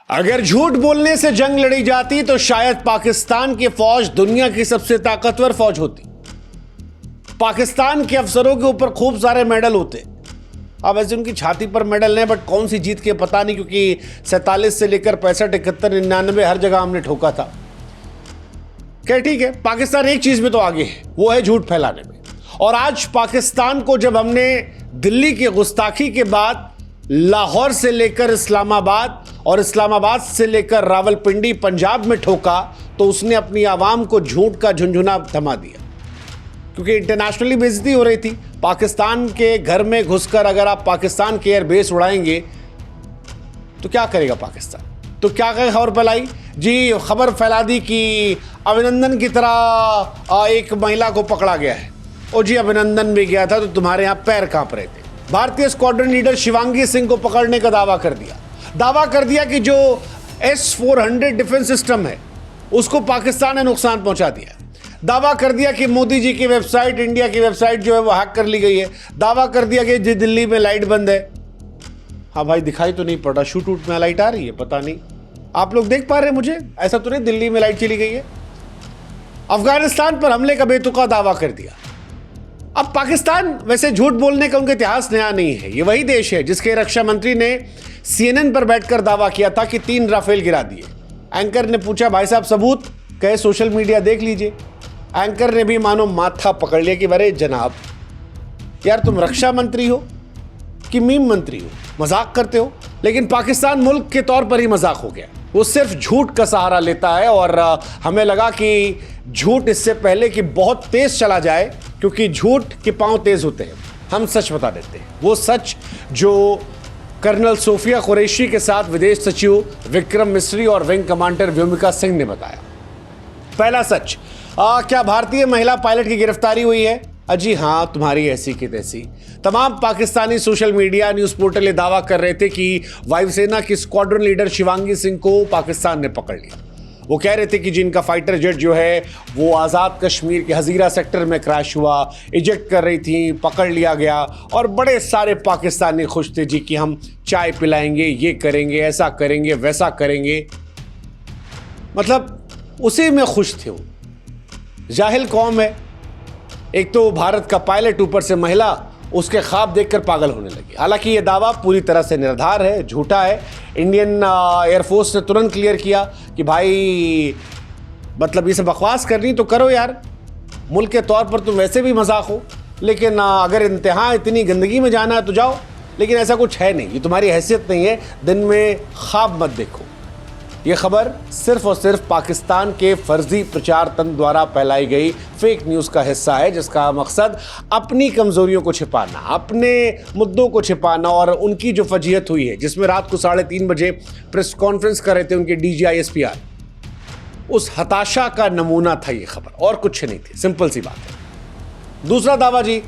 अगर झूठ बोलने से जंग लड़ी जाती तो शायद पाकिस्तान की फौज दुनिया की सबसे ताकतवर फौज होती। पाकिस्तान के अफसरों के ऊपर खूब सारे मेडल होते। अब ऐसे उनकी छाती पर मेडल नहीं, बट कौन सी जीत के पता नहीं, क्योंकि 47 से लेकर 65, 71, 99 हर जगह हमने ठोका था। क्या ठीक है, पाकिस्तान एक चीज में तो आगे है, वो है झूठ फैलाने में। और आज पाकिस्तान को जब हमने दिल्ली की गुस्ताखी के बाद लाहौर से लेकर इस्लामाबाद और इस्लामाबाद से लेकर रावलपिंडी पंजाब में ठोका, तो उसने अपनी आवाम को झूठ का झुंझुना थमा दिया, क्योंकि इंटरनेशनली बेइज्जती हो रही थी। पाकिस्तान के घर में घुसकर अगर आप पाकिस्तान के एयरबेस उड़ाएंगे तो क्या करेगा पाकिस्तान? तो क्या खबर फैलाई जी, खबर फैला दी कि अभिनंदन की तरह एक महिला को पकड़ा गया है। और जी अभिनंदन भी गया था तो तुम्हारे यहां पैर कांप रहे थे। भारतीय स्क्वाड्रन लीडर शिवांगी सिंह को पकड़ने का दावा कर दिया कि जो S-400 डिफेंस सिस्टम है उसको पाकिस्तान ने नुकसान पहुंचा दिया। दावा कर दिया कि मोदी जी की वेबसाइट, इंडिया की वेबसाइट जो है वो हैक कर ली गई है। दावा कर दिया कि दिल्ली में लाइट बंद है। हाँ भाई, दिखाई तो नहीं पड़ रहा, शूट उट में लाइट आ रही है, पता नहीं आप लोग देख पा रहे हैं मुझे, ऐसा तो नहीं दिल्ली में लाइट चली गई है। अफगानिस्तान पर हमले का बेतुका दावा कर दिया। अब पाकिस्तान वैसे झूठ बोलने का उनका इतिहास नया नहीं है। ये वही देश है जिसके रक्षा मंत्री ने CNN पर बैठकर दावा किया था कि 3 राफेल गिरा दिए। एंकर ने पूछा भाई साहब सबूत, कहे सोशल मीडिया देख लीजिए। एंकर ने भी मानो माथा पकड़ लिया कि अरे जनाब यार, तुम रक्षा मंत्री हो कि मीम मंत्री हो, मजाक करते हो। लेकिन पाकिस्तान मुल्क के तौर पर ही मजाक हो गया। वो सिर्फ झूठ का सहारा लेता है और हमें लगा कि झूठ इससे पहले कि बहुत तेज चला जाए, क्योंकि झूठ के पांव तेज होते हैं, हम सच बता देते हैं। वो सच जो कर्नल सोफिया कुरैशी के साथ विदेश सचिव विक्रम मिस्री और विंग कमांडर व्योमिका सिंह ने बताया। पहला सच, क्या भारतीय महिला पायलट की गिरफ्तारी हुई है? अजी हाँ, तुम्हारी ऐसी की तैसी। तमाम Pakistani social media news portal ये दावा कर रहे थे कि वायुसेना की स्क्वाड्रन लीडर शिवांगी सिंह को पाकिस्तान ने पकड़ लिया। वो कह रहे थे कि जिनका फाइटर जेट जो है वो आज़ाद कश्मीर के हजीरा सेक्टर में क्रैश हुआ, इजेक्ट कर रही थी, पकड़ लिया गया। और बड़े सारे पाकिस्तानी खुश थे जी कि हम चाय पिलाएंगे, ये करेंगे, ऐसा करेंगे, वैसा करेंगे। मतलब उसी में खुश थे वो। जाहिल कौम है। एक तो भारत का पायलट, ऊपर से महिला, उसके ख्वाब देखकर पागल होने लगे। हालांकि ये दावा पूरी तरह से निराधार है, झूठा है। इंडियन एयरफोर्स ने तुरंत क्लियर किया कि भाई मतलब ये सब बकवास करनी तो करो यार, मुल्क के तौर पर तुम वैसे भी मजाक हो, लेकिन अगर इंतहा इतनी गंदगी में जाना है तो जाओ। लेकिन ऐसा कुछ है नहीं, ये तुम्हारी हैसियत नहीं है, दिन में ख्वाब मत देखो। ये खबर सिर्फ और सिर्फ पाकिस्तान के फर्जी प्रचार तंत्र द्वारा फैलाई गई फेक न्यूज़ का हिस्सा है, जिसका मकसद अपनी कमजोरियों को छिपाना, अपने मुद्दों को छिपाना। और उनकी जो फजीहत हुई है, जिसमें रात को 3:30 बजे प्रेस कॉन्फ्रेंस कर रहे थे उनके DGI SPR, उस हताशा का नमूना था ये खबर, और कुछ नहीं थी। सिंपल सी बात है। दूसरा दावा जी,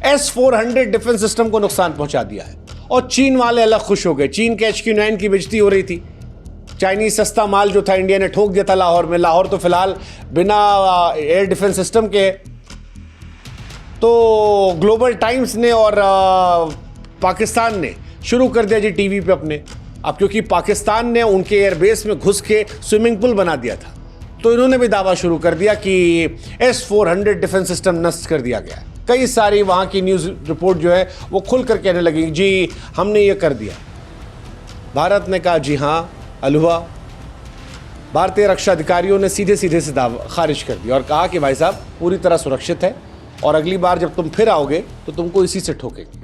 S-400 डिफेंस सिस्टम को नुकसान पहुंचा दिया है। और चीन वाले अलग खुश हो गए। चीन के HQ-9 की बेइज्जती हो रही थी। चाइनीज सस्ता माल जो था इंडिया ने ठोक दिया था लाहौर में। लाहौर तो फिलहाल बिना एयर डिफेंस सिस्टम के। तो ग्लोबल टाइम्स ने और पाकिस्तान ने शुरू कर दिया जी टीवी पे अपने। अब क्योंकि पाकिस्तान ने उनके एयरबेस में घुस के स्विमिंग पूल बना दिया था, तो इन्होंने भी दावा शुरू कर दिया कि S-400 डिफेंस सिस्टम नष्ट कर दिया गया। कई सारी वहां की न्यूज रिपोर्ट जो है वो खुलकर कहने लगी जी हमने ये कर दिया। भारत ने कहा जी हाँ, अलहुआ। भारतीय रक्षा अधिकारियों ने सीधे से दावा खारिज कर दिया और कहा कि भाई साहब पूरी तरह सुरक्षित है, और अगली बार जब तुम फिर आओगे तो तुमको इसी से ठोकेंगे।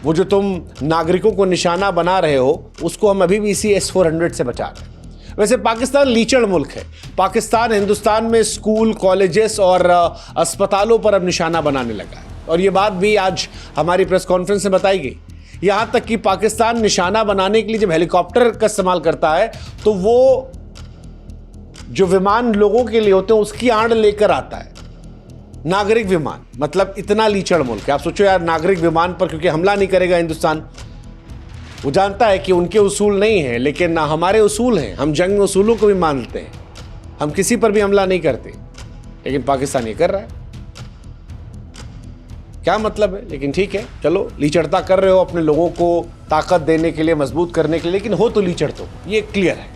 वो जो तुम नागरिकों को निशाना बना रहे हो, उसको हम अभी भी इसी S-400 से बचा रहे हैं। वैसे पाकिस्तान लीचड़ मुल्क है। पाकिस्तान हिंदुस्तान में स्कूल, कॉलेजेस और अस्पतालों पर अब निशाना बनाने लगा है, और ये बात भी आज हमारी प्रेस कॉन्फ्रेंस में बताई गई। यहां तक कि पाकिस्तान निशाना बनाने के लिए जब हेलीकॉप्टर का इस्तेमाल करता है, तो वो जो विमान लोगों के लिए होते हैं उसकी आड़ लेकर आता है, नागरिक विमान। मतलब इतना लीचड़ मुल्क है। आप सोचो यार, नागरिक विमान पर क्योंकि हमला नहीं करेगा हिंदुस्तान, वो जानता है कि उनके उसूल नहीं है, लेकिन हमारे उसूल हैं। हम जंग में उसूलों को भी मानते हैं, हम किसी पर भी हमला नहीं करते। लेकिन पाकिस्तान ये कर रहा है। क्या मतलब है? लेकिन ठीक है, चलो लीचड़ता कर रहे हो अपने लोगों को ताकत देने के लिए, मजबूत करने के लिए, लेकिन हो तो लीचड़ तो, ये क्लियर है।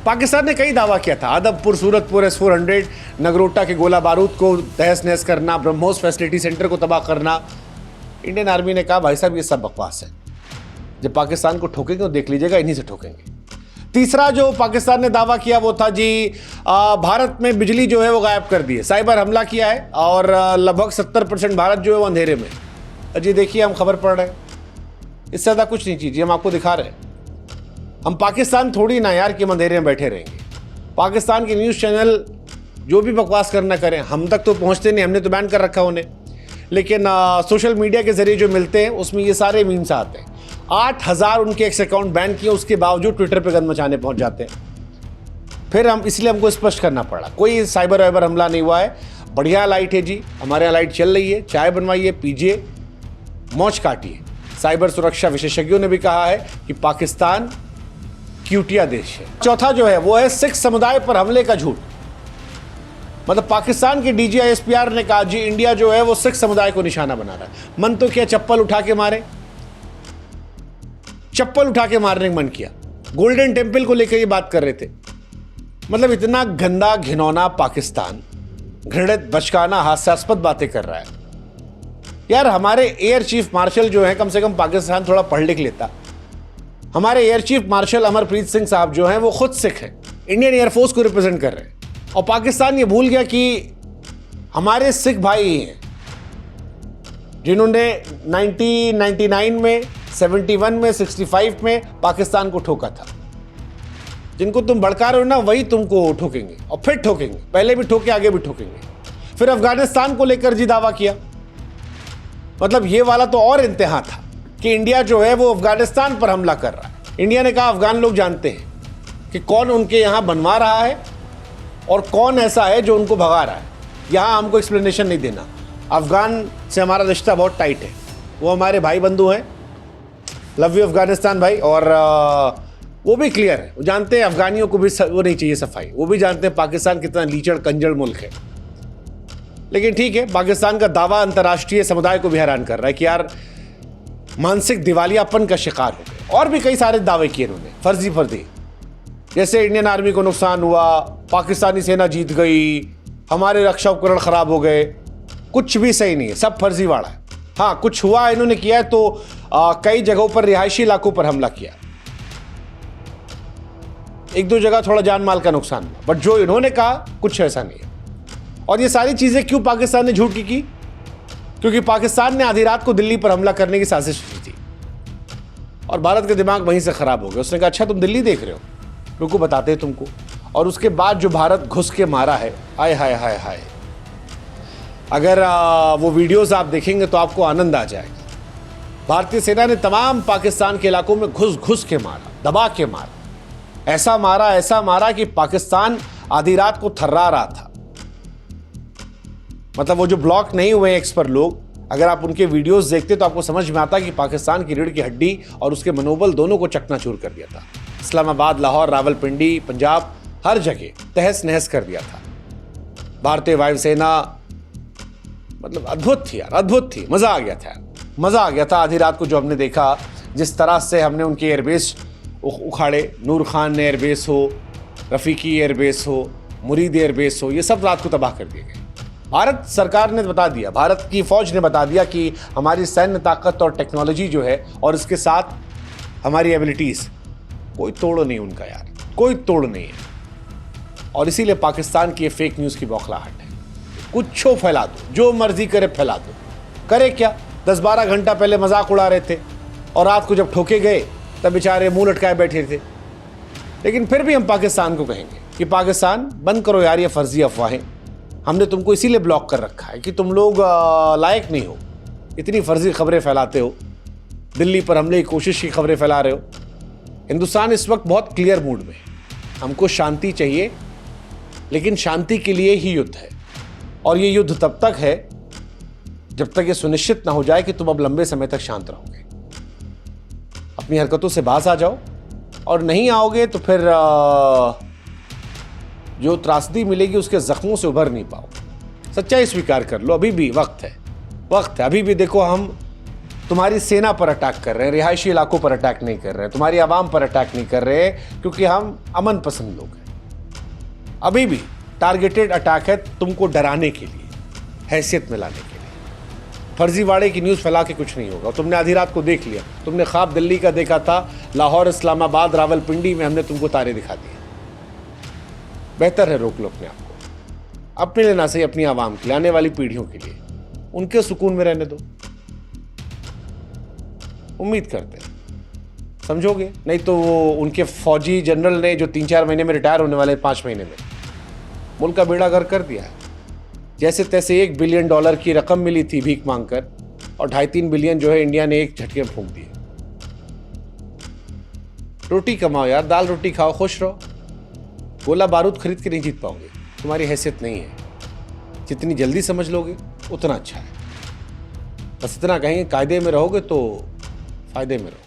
पाकिस्तान ने कई दावा किया था, आदमपुर, सूरतपुर, S-400, नगरोटा के गोला बारूद को तहस नहस करना, ब्रह्मोस फैसिलिटी सेंटर को तबाह करना। इंडियन आर्मी ने कहा भाई साहब ये सब बकवास है, जब पाकिस्तान को ठोकेंगे तो देख लीजिएगा इन्हीं से ठोकेंगे। तीसरा जो पाकिस्तान ने दावा किया वो था जी भारत में बिजली जो है वो गायब कर दी है, साइबर हमला किया है और लगभग 70% भारत जो है वो अंधेरे में। जी देखिए हम खबर पढ़ रहे हैं, इससे ज़्यादा कुछ नहीं चाहिए, हम आपको दिखा रहे हैं। हम पाकिस्तान थोड़ी ना यार कि हम अंधेरे में बैठे रहेंगे। पाकिस्तान के न्यूज़ चैनल जो भी बकवास करना करें, हम तक तो पहुँचते नहीं, हमने तो बैन कर रखा उन्हें, लेकिन सोशल मीडिया के ज़रिए जो मिलते हैं उसमें ये सारे मीम्स आते हैं। 8000 उनके एक्स अकाउंट बैन किए, उसके बावजूद ट्विटर पे गंद मचाने पहुंच जाते हैं। फिर हम इसलिए हमको स्पष्ट करना पड़ा, कोई साइबर वाइबर हमला नहीं हुआ है, बढ़िया लाइट है जी, हमारे यहाँ लाइट चल रही है, चाय बनवाइए, पीजिए, मौज काटिए। साइबर सुरक्षा विशेषज्ञों ने भी कहा है कि पाकिस्तान क्यूटिया देश है। चौथा जो है वो है सिख समुदाय पर हमले का झूठ। मतलब पाकिस्तान के DGISPR ने कहा जी इंडिया जो है वो सिख समुदाय को निशाना बना रहा है। मन तो क्या चप्पल उठा के मारे, चप्पल उठा के मारने का मन किया। गोल्डन टेम्पल को लेकर ये बात कर रहे थे। मतलब इतना गंदा घिनौना पाकिस्तान घृणित बचकाना हास्यास्पद बातें कर रहा है यार। हमारे एयर चीफ मार्शल जो है, कम से कम पाकिस्तान थोड़ा पढ़ लिख लेता। हमारे air chief marshal Amarpreet Singh साहब जो हैं वो खुद सिख हैं, इंडियन एयरफोर्स को रिप्रेजेंट कर रहे हैं, और पाकिस्तान ये भूल गया कि हमारे सिख भाई ही हैं जिन्होंने 1999 में, 71 में, 65 में पाकिस्तान को ठोका था। जिनको तुम भड़का रहे हो ना, वही तुमको ठोकेंगे और फिर ठोकेंगे, पहले भी ठोके, आगे भी ठोकेंगे। फिर अफगानिस्तान को लेकर जी दावा किया। मतलब ये वाला तो और इंतहा था कि इंडिया जो है वो अफगानिस्तान पर हमला कर रहा है। इंडिया ने कहा अफगान लोग जानते हैं कि कौन उनके यहाँ बनवा रहा है और कौन ऐसा है जो उनको भगा रहा है। यहाँ हमको एक्सप्लेनेशन नहीं देना। अफगान से हमारा रिश्ता बहुत टाइट है, वो हमारे भाई बंधु हैं, लव यू अफगानिस्तान भाई। और वो भी क्लियर है, वो जानते हैं अफगानियों को भी वो नहीं चाहिए सफाई, वो भी जानते हैं पाकिस्तान कितना लीचड़ कंजड़ मुल्क है। लेकिन ठीक है, पाकिस्तान का दावा अंतर्राष्ट्रीय समुदाय को भी हैरान कर रहा है कि यार मानसिक दिवालियापन का शिकार हो गए। और भी कई सारे दावे किए उन्होंने, फर्जी, जैसे इंडियन आर्मी को नुकसान हुआ, पाकिस्तानी सेना जीत गई, हमारे रक्षा उपकरण खराब हो गए। कुछ भी सही नहीं है, सब फर्जीवाड़ा है। हाँ, कुछ हुआ इन्होंने किया है तो कई जगहों पर रिहायशी इलाकों पर हमला किया, एक दो जगह थोड़ा जान माल का नुकसान हुआ, बट जो इन्होंने कहा कुछ ऐसा नहीं है। और ये सारी चीजें क्यों पाकिस्तान ने झूठ की? क्योंकि पाकिस्तान ने आधी रात को दिल्ली पर हमला करने की साजिश की थी और भारत का दिमाग वहीं से खराब हो गया। उसने कहा अच्छा तुम दिल्ली देख रहे हो, रुको बताते हैं तुमको। और उसके बाद जो भारत घुस के मारा है, हाय हाय हाय हाय, अगर वो वीडियोस आप देखेंगे तो आपको आनंद आ जाएगा। भारतीय सेना ने तमाम पाकिस्तान के इलाकों में घुस घुस के मारा, दबा के मारा, ऐसा मारा कि पाकिस्तान आधी रात को थर्रा रहा था। मतलब वो जो ब्लॉक नहीं हुए एक्स पर लोग, अगर आप उनके वीडियोस देखते तो आपको समझ में आता कि पाकिस्तान की रीढ़ की हड्डी और उसके मनोबल दोनों को चकनाचूर कर दिया था। इस्लामाबाद, लाहौर, रावलपिंडी, पंजाब, हर जगह तहस नहस कर दिया था। भारतीय वायुसेना मतलब अद्भुत थी यार, अद्भुत थी। मजा आ गया था आधी रात को जो हमने देखा, जिस तरह से हमने उनके एयरबेस उखाड़े। नूर खान एयरबेस हो, रफीकी एयरबेस हो, मुरीद एयरबेस हो, ये सब रात को तबाह कर दिए गए। भारत सरकार ने बता दिया, भारत की फौज ने बता दिया कि हमारी सैन्य ताकत और टेक्नोलॉजी जो है और इसके साथ हमारी एबिलिटीज, कोई तोड़ नहीं उनका यार, कोई तोड़ नहीं है। और इसीलिए पाकिस्तान की फेक न्यूज़ की बौखलाहट है। कुछ फैला दो, जो मर्जी करे फैला दो। करे क्या, 10-12 घंटा पहले मजाक उड़ा रहे थे और रात को जब ठोके गए तब बेचारे मुंह लटकाए बैठे थे। लेकिन फिर भी हम पाकिस्तान को कहेंगे कि पाकिस्तान बंद करो यार ये फर्जी अफवाहें। हमने तुमको इसीलिए ब्लॉक कर रखा है कि तुम लोग लायक नहीं हो, इतनी फर्जी खबरें फैलाते हो, दिल्ली पर हमले की कोशिश की खबरें फैला रहे हो। हिंदुस्तान इस वक्त बहुत क्लियर मूड में है, हमको शांति चाहिए, लेकिन शांति के लिए ही युद्ध है। और ये युद्ध तब तक है जब तक ये सुनिश्चित ना हो जाए कि तुम अब लंबे समय तक शांत रहोगे। अपनी हरकतों से बाज आ जाओ, और नहीं आओगे तो फिर जो त्रासदी मिलेगी उसके जख्मों से उभर नहीं पाओ। सच्चाई स्वीकार कर लो, अभी भी वक्त है। वक्त है। अभी भी देखो, हम तुम्हारी सेना पर अटैक कर रहे हैं, रिहायशी इलाकों पर अटैक नहीं कर रहे हैं, तुम्हारी आवाम पर अटैक नहीं कर रहे, क्योंकि हम अमन पसंद लोग हैं। अभी भी टारगेटेड अटैक है तुमको डराने के लिए, हैसियत में लाने के लिए। फर्जीवाड़े की न्यूज़ फैला के कुछ नहीं होगा। तुमने आधी रात को देख लिया, तुमने ख्वाब दिल्ली का देखा था, लाहौर, इस्लामाबाद, रावलपिंडी में हमने तुमको तारे दिखा दिए। बेहतर है रोक लो अपने आप को, अपने लिए ना सही, अपनी आवाम के लिए, आने वाली पीढ़ियों के लिए, उनके सुकून में रहने दो। उम्मीद करते हैं समझोगे, नहीं तो वो उनके फौजी जनरल ने जो 3-4 महीने में रिटायर होने वाले, 5 महीने में, मुल्क का बेड़ा गर्क कर दिया है। जैसे तैसे $1 बिलियन की रकम मिली थी भीख मांगकर, और 2.5-3 बिलियन जो है इंडिया ने एक झटके में फूंक दिए। रोटी कमाओ यार, दाल रोटी खाओ, खुश रहो। गोला बारूद खरीद के नहीं जीत पाओगे, तुम्हारी हैसियत नहीं है। जितनी जल्दी समझ लोगे उतना अच्छा है। बस इतना कहेंगे, कायदे में रहोगे तो फायदे में रहो।